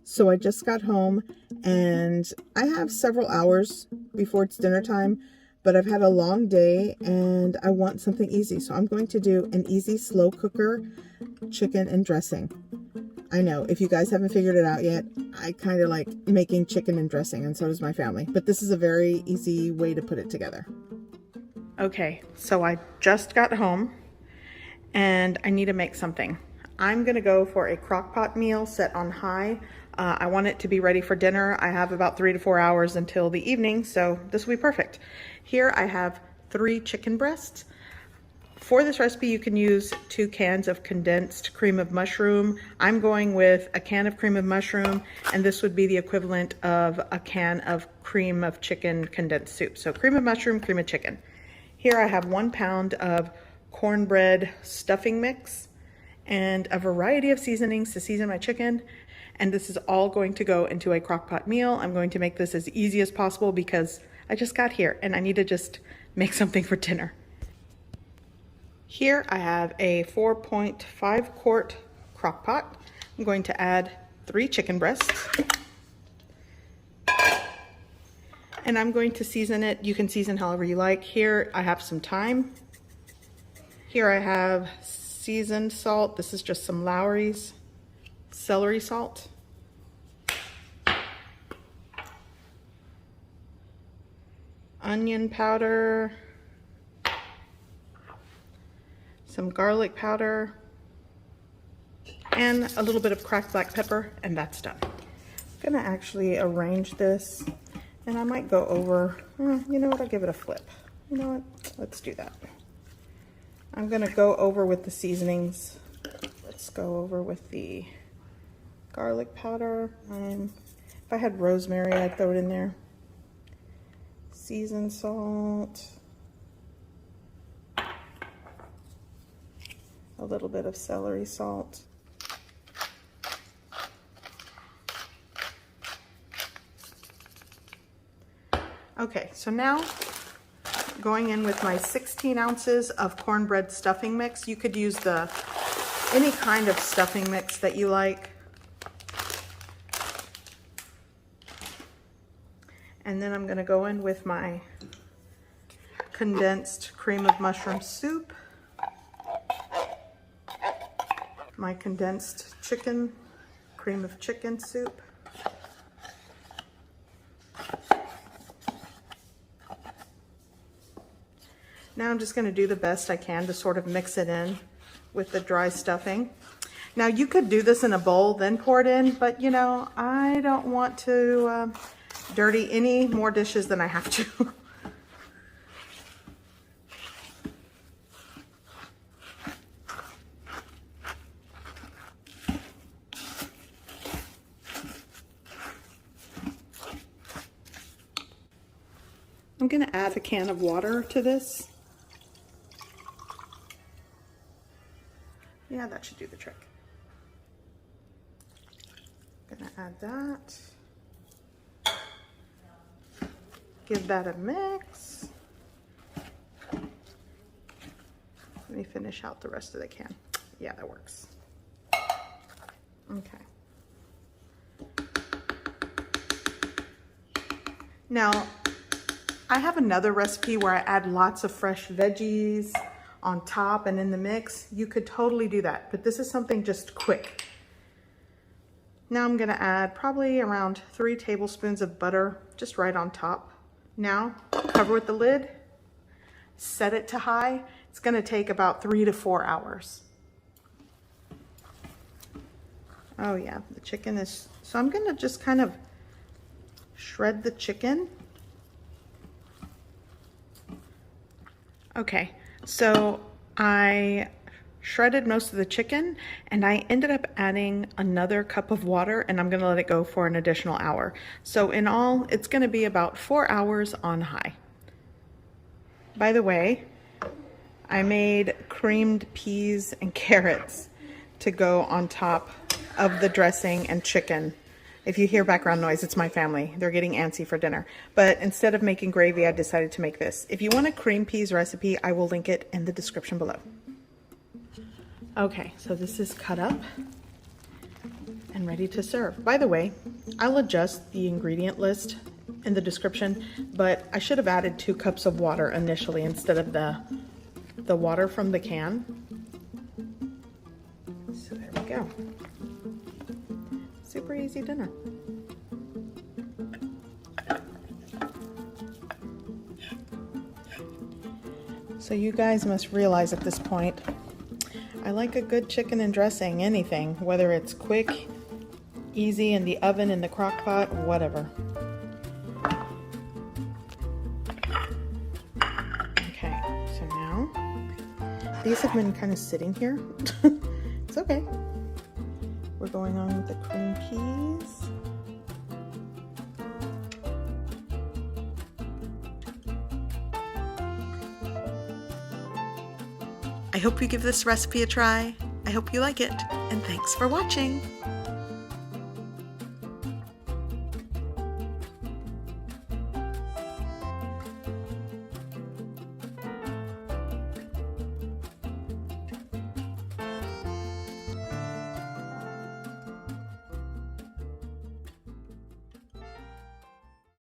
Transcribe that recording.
So I just got home and I have several hours before it's dinner time, but I've had a long day and I want something easy. So I'm going to do an easy slow cooker chicken and dressing. I know if you guys haven't figured it out yet, I kind of like making chicken and dressing, and so does my family, but this is a very easy way to put it together. Okay, so I just got home and I need to make something. I'm gonna go for a Crockpot meal set on high. I want it to be ready for dinner. I have about 3 to 4 hours until the evening, so this will be perfect. Here I have 3 chicken breasts. For this recipe, you can use 2 cans of condensed cream of mushroom. I'm going with a can of cream of mushroom, and this would be the equivalent of a can of cream of chicken condensed soup. So cream of mushroom, cream of chicken. Here I have 1 pound of cornbread stuffing mix and a variety of seasonings to season my chicken. And this is all going to go into a Crockpot meal. I'm going to make this as easy as possible because I just got here and I need to just make something for dinner. Here I have a 4.5 quart Crockpot. I'm going to add 3 chicken breasts. And I'm going to season it. You can season however you like. Here I have some thyme. Here I have seasoned salt. This is just some Lowry's celery salt. Onion powder. Some garlic powder. And a little bit of cracked black pepper, and that's done. I'm gonna actually arrange this, and I might go over, you know what, I'll give it a flip. You know what, let's do that. I'm gonna go over with the seasonings. Let's go over with the garlic powder. If I had rosemary, I'd throw it in there. Seasoned salt. A little bit of celery salt. Okay, so now going in with my 16 ounces of cornbread stuffing mix. You could use any kind of stuffing mix that you like. And then I'm gonna go in with my condensed cream of mushroom soup, my condensed cream of chicken soup, now I'm just going to do the best I can to sort of mix it in with the dry stuffing. Now you could do this in a bowl, then pour it in, but you know, I don't want to dirty any more dishes than I have to. I'm going to add a can of water to this. Yeah, that should do the trick. Gonna add that. Give that a mix. Let me finish out the rest of the can. Yeah, that works. Okay. Now, I have another recipe where I add lots of fresh veggies on top and in the mix. You could totally do that, but this is something just quick. Now I'm gonna add probably around 3 tablespoons of butter just right on top. Now, cover with the lid, set it to high. It's gonna take about 3 to 4 hours. Oh yeah, the chicken is, so I'm gonna just kind of shred the chicken. Okay, so I shredded most of the chicken and I ended up adding another cup of water, and I'm gonna let it go for an additional hour. So in all, it's gonna be about 4 hours on high. By the way, I made creamed peas and carrots to go on top of the dressing and chicken. If you hear background noise, it's my family. They're getting antsy for dinner. But instead of making gravy, I decided to make this. If you want a cream peas recipe, I will link it in the description below. Okay, so this is cut up. and ready to serve. By the way, I'll adjust the ingredient list in the description, but I should have added 2 cups of water initially instead of the water from the can. So there we go. Super easy dinner. So you guys must realize at this point, I like a good chicken and dressing, anything, whether it's quick, easy in the oven, in the crock pot, whatever. Okay, so now, these have been kind of sitting here. It's okay. We're going on with the cream peas. I hope you give this recipe a try. I hope you like it, and thanks for watching.